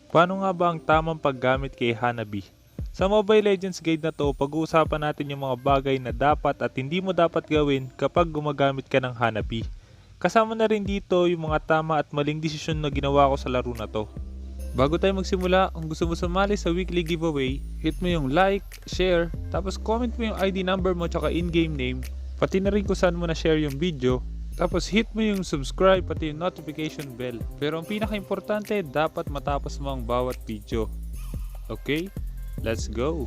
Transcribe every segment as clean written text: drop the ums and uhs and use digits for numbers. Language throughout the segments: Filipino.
Paano nga ba ang tamang paggamit kay Hanabi? Sa Mobile Legends Guide na to, pag-uusapan natin yung mga bagay na dapat at hindi mo dapat gawin kapag gumagamit ka ng Hanabi. Kasama na rin dito yung mga tama at maling desisyon na ginawa ko sa laro na to. Bago tayo magsimula, kung gusto mo sumali sa weekly giveaway, hit mo yung like, share, tapos comment mo yung ID number mo tsaka in-game name, pati na rin kung saan mo na-share yung video. Tapos hit mo yung subscribe pati yung notification bell. Pero ang pinaka-importante, dapat matapos mo ang bawat video. Okay? Let's go!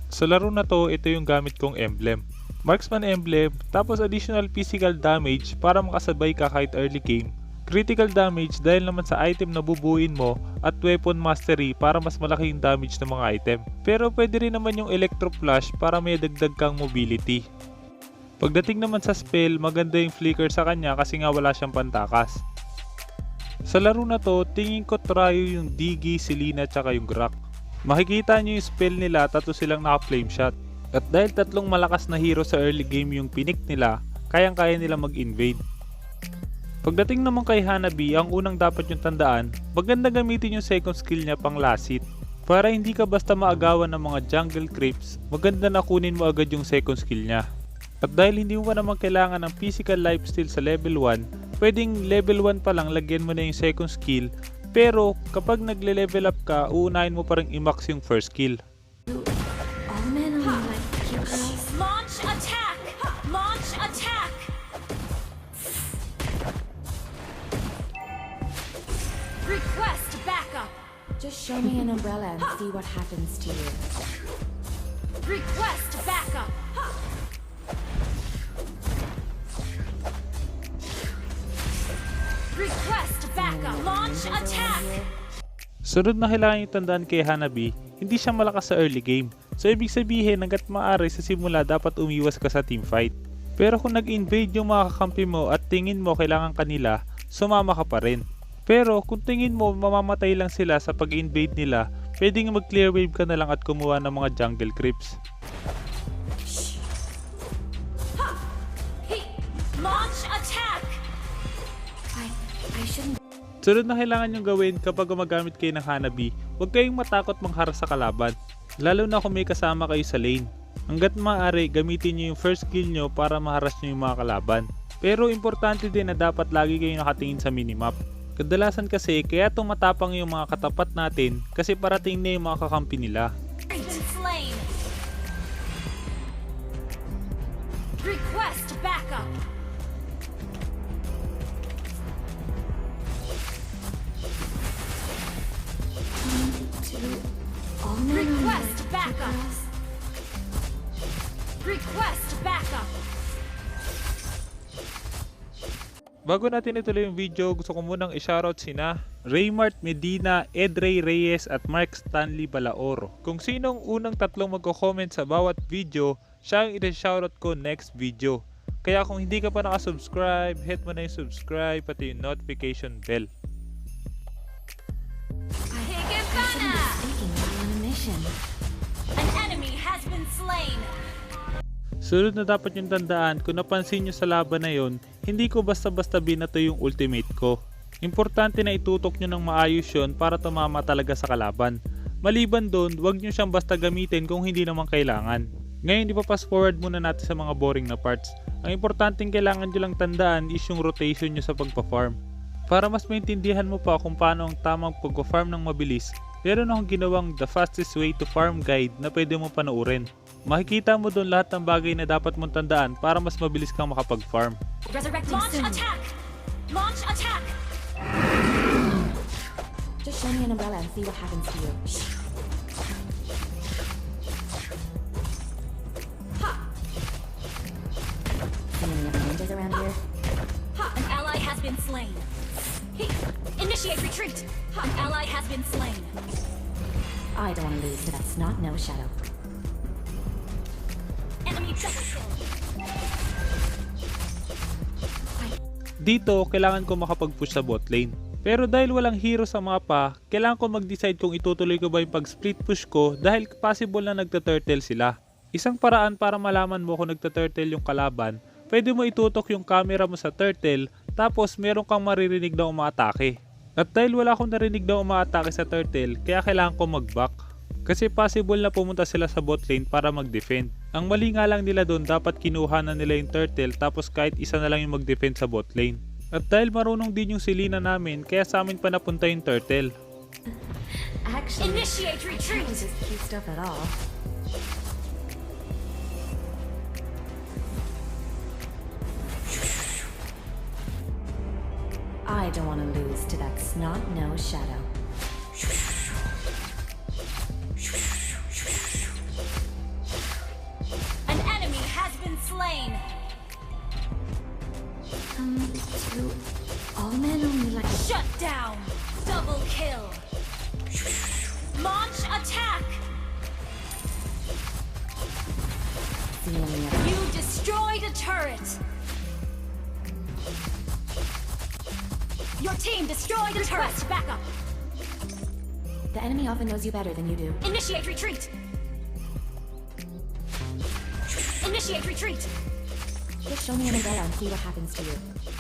Sa laro na to, ito yung gamit kong emblem. Marksman emblem, tapos additional physical damage para makasabay ka kahit early game. Critical damage dahil naman sa item na bubuin mo at weapon mastery para mas malaki yung damage ng mga item. Pero pwede rin naman yung electro flash para may dagdag kang mobility. Pagdating naman sa spell, maganda yung flicker sa kanya kasi nga wala siyang pantakas. Sa laro na to, tingin ko trayo yung Digi, Selena, tsaka yung Grak. Makikita nyo yung spell nila, tatlo silang naka-flame shot. At dahil tatlong malakas na hero sa early game yung pinik nila, kayang-kaya nila mag-invade. Pagdating naman kay Hanabi, ang unang dapat yung tandaan, maganda gamitin yung second skill niya pang last hit. Para hindi ka basta maagawan ng mga jungle creeps, maganda na kunin mo agad yung second skill niya. At dahil hindi mo pa naman kailangan ng physical lifesteal sa level 1, pwedeng level 1 pa lang lagyan mo na yung second skill, pero kapag nagle-level up ka, uunahin mo pa rin i-max yung first skill. All men are like you girls. Launch attack! Launch attack! Request backup! Just show me an umbrella and see what happens to you. Request backup! Request backup! Launch attack! Sunod na kailangan yung tandaan kay Hanabi, hindi siya malakas sa early game. So ibig sabihin, hanggat maaari sa simula dapat umiwas ka sa teamfight. Pero kung nag-invade yung mga kakampi mo at tingin mo kailangan kanila, sumama ka pa rin. Pero kung tingin mo mamamatay lang sila sa pag-invade nila, pwedeng mag-clear wave ka na lang at kumuha ng mga jungle creeps. Hey! Launch attack! I shouldn't. Sunod na kailangan nyo gawin kapag gumagamit kayo ng Hanabi, huwag kayong matakot mangharas sa kalaban. Lalo na kung may kasama kayo sa lane. Hanggat maaari, gamitin nyo yung first skill nyo para maharas nyo yung mga kalaban. Pero importante din na dapat lagi kayo nakatingin sa minimap. Kadalasan kasi kaya tumatapang yung mga katapat natin kasi parating na yung mga kakampi nila. Been slain! Request backup! All men are like Request you backup! girls. Request backup! Bago natin ituloy yung video, gusto ko munang i-shoutout sina Raymart Medina, Edrey Reyes at Mark Stanley Balaoro. Kung sinong unang tatlong magko-comment sa bawat video, siya ang i-shoutout ko next video. Kaya kung hindi ka pa nakasubscribe, hit mo na yung subscribe pati yung notification bell. Higibana! Thinking I'm on a mission. An enemy has been slain! Sunod na dapat yung tandaan, kung napansin nyo sa laban na yon, hindi ko basta-basta binato yung ultimate ko. Importante na itutok nyo ng maayos yun para tumama talaga sa kalaban. Maliban doon, huwag nyo siyang basta gamitin kung hindi naman kailangan. Ngayon ipapass forward muna natin sa mga boring na parts. Ang importanteng kailangan nyo lang tandaan is yung rotation nyo sa pagpa-farm. Para mas maintindihan mo pa kung paano ang tamang pagpa-farm ng mabilis, meron akong ginawang The Fastest Way to Farm Guide na pwede mo panoorin. Makikita mo doon lahat ng bagay na dapat mong tandaan para mas mabilis kang makapag-farm. Resurrecting Launch attack! Launch attack! Just show me an umbrella and see what happens to you. See any other ninjas around here? An ally has been slain. Hey! Initiate retreat! An ally has been slain. I don't want to lose to that snot no shadow. Enemy double kill. Dito, kailangan ko makapag-push sa bot lane. Pero dahil walang hero sa mapa, kailangan ko mag-decide kung itutuloy ko ba yung pag-split push ko dahil possible na nagta-turtle sila. Isang paraan para malaman mo kung nagta-turtle yung kalaban, pwede mo itutok yung camera mo sa turtle tapos meron kang maririnig na umaatake. At dahil wala akong narinig na umaatake sa turtle, kaya kailangan ko mag-back. Kasi possible na pumunta sila sa bot lane para mag-defend. Ang mali nga lang nila doon, dapat kinuha na nila yung turtle tapos kahit isa na lang yung mag-defend sa bot lane. At dahil marunong din yung Selena namin, kaya sa amin pa napunta yung turtle. Actually, Initiate that retreat. was just cute stuff at all. I don't want to lose to that snot-nosed shadow. An enemy has been slain. Do all men only like... Shut down. Double kill. Launch attack. See any other... You destroyed a turret. Your team destroyed a turret. Request backup. The enemy often knows you better than you do. Initiate retreat. Initiate retreat. Just show me an umbrella and see what happens to you.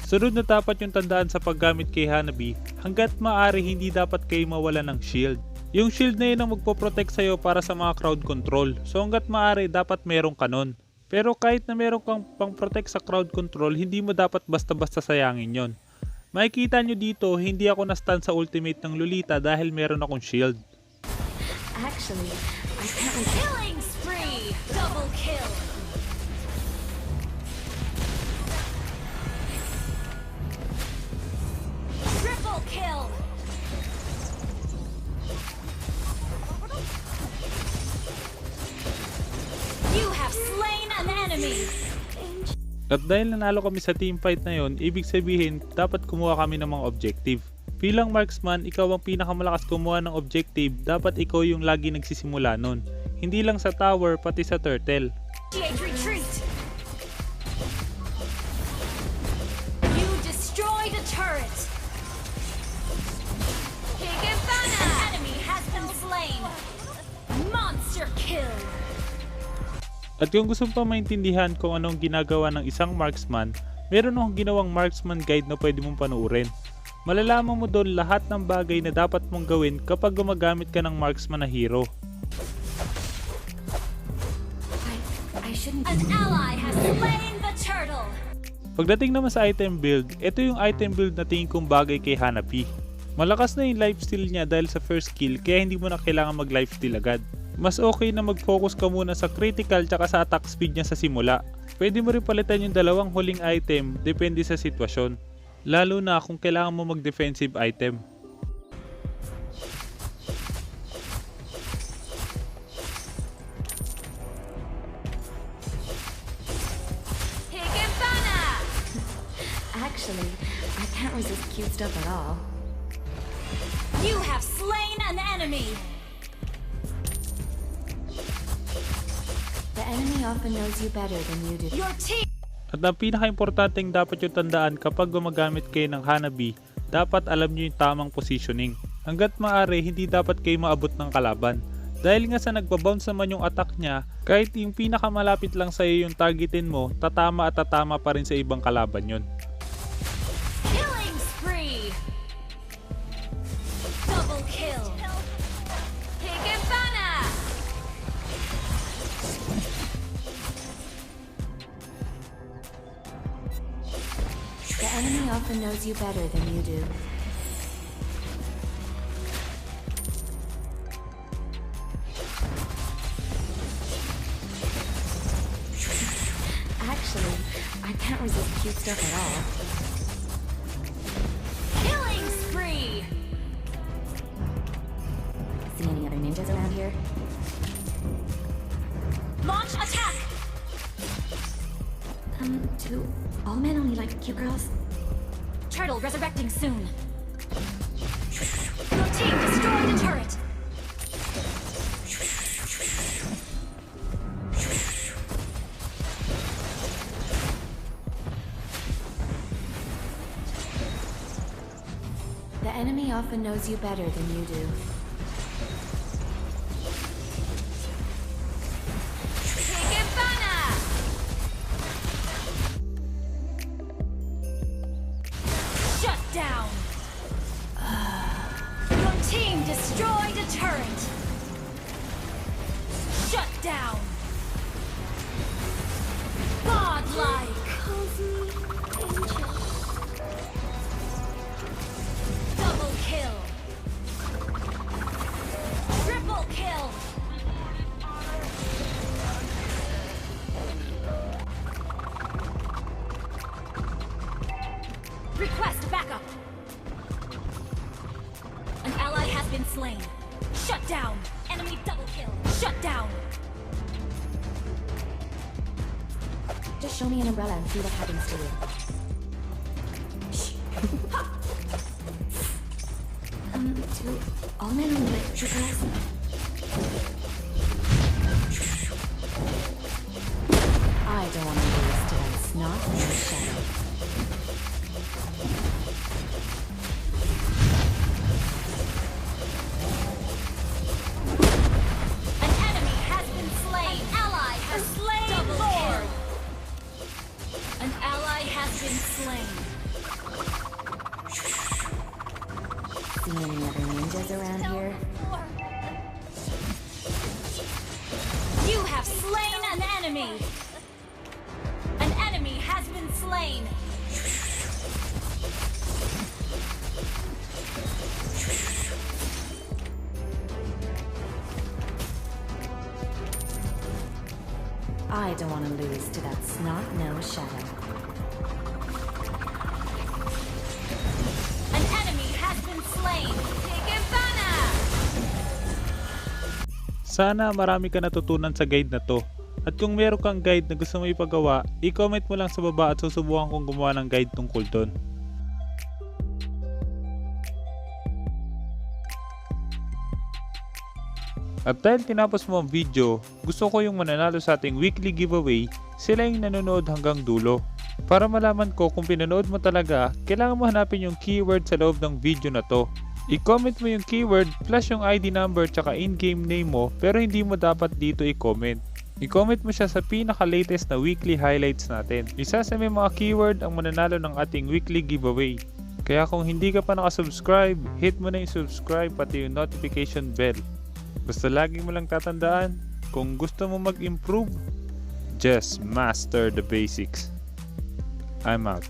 Sunod na dapat yung tandaan sa paggamit kay Hanabi, hanggat maaari hindi dapat kayo mawala ng shield. Yung shield na yun ang magpoprotect sa'yo para sa mga crowd control. So hanggat maaari dapat merong kanon. Pero kahit na meron kang pang-protect sa crowd control, hindi mo dapat basta-basta sayangin yon. Makikita nyo dito, hindi ako na-stun sa ultimate ng Lolita dahil meron akong shield. Actually, I can't wait. Killing spree. Double kill. Triple kill. You have slain an enemy. At dahil nanalo kami sa team fight na yon, ibig sabihin dapat kumuha kami ng mga objective. Bilang marksman, ikaw ang pinakamalakas kumuha ng objective, dapat ikaw yung lagi nagsisimula nun. Hindi lang sa tower, pati sa turtle. Initiate retreat. You destroyed a turret. Higibana. An enemy has been slain. Monster kill. At kung gusto pa maintindihan kung anong ginagawa ng isang marksman, meron akong ginawang marksman guide na pwede mong panuorin. Malalaman mo doon lahat ng bagay na dapat mong gawin kapag gumagamit ka ng marksman na hero. I shouldn't... An ally has slain the turtle. Pagdating naman sa item build, ito yung item build na tingin kong bagay kay Hanabi. Malakas na yung lifesteal niya dahil sa first kill, kaya hindi mo na kailangan mag lifesteal agad. Mas okay na mag-focus ka muna sa critical tsaka sa attack speed niya sa simula. Pwede mo rin palitan yung dalawang huling item, depende sa sitwasyon. Lalo na kung kailangan mo mag-defensive item. Higibana. Actually, I can't resist cute stuff at all. You have slain an enemy. The enemy often knows you better than you do. Your team. At ang pinaka-importanting dapat yung tandaan kapag gumagamit kayo ng Hanabi, dapat alam nyo yung tamang positioning. Hanggat maaari, hindi dapat kayo maabot ng kalaban. Dahil nga sa nagbabounce naman yung attack niya, kahit yung pinakamalapit lang sa'yo yung targetin mo, tatama at tatama pa rin sa ibang kalaban yun. Killing spree. Double kill. Higibana. The enemy often knows you better than you do. Actually, I can't resist cute stuff at all. Killing spree. See any other ninjas around here? Launch attack. Do all men only like cute girls? Turtle resurrecting soon. Your team destroyed a turret. The enemy often knows you better than you do. Higibana. Shut down. down. Godlike. Double kill. Triple kill. Request backup. An ally has been slain. Shut down. Enemy double kill. Shut down. Just show me an umbrella and see what happens to you. Do all men like umbrellas? I don't want to lose to that snot or shadow. An enemy has been slain. An ally has slain double Lord. An ally has been slain. See any other ninjas around here? You have slain an enemy. An enemy has been slain. I don't want to lose to that snot-nosed shadow. An enemy has been slain. Higibana! Sana marami ka natutunan sa guide na to. At kung meron kang guide na gusto mo ipagawa, i-comment mo lang sa baba at susubukan kong gumawa ng guide tungkol doon. At dahil tinapos mo ang video, gusto ko yung mananalo sa ating weekly giveaway, sila yung nanonood hanggang dulo. Para malaman ko kung pinanood mo talaga, kailangan mo hanapin yung keyword sa loob ng video na to. I-comment mo yung keyword plus yung ID number tsaka in-game name mo, pero hindi mo dapat dito i-comment. I-comment mo siya sa pinaka-latest na weekly highlights natin. Isa sa may mga keyword ang mananalo ng ating weekly giveaway. Kaya kung hindi ka pa nakasubscribe, hit mo na yung subscribe pati yung notification bell. Basta lagi mo lang tatandaan, kung gusto mo mag-improve, just master the basics. I'm out.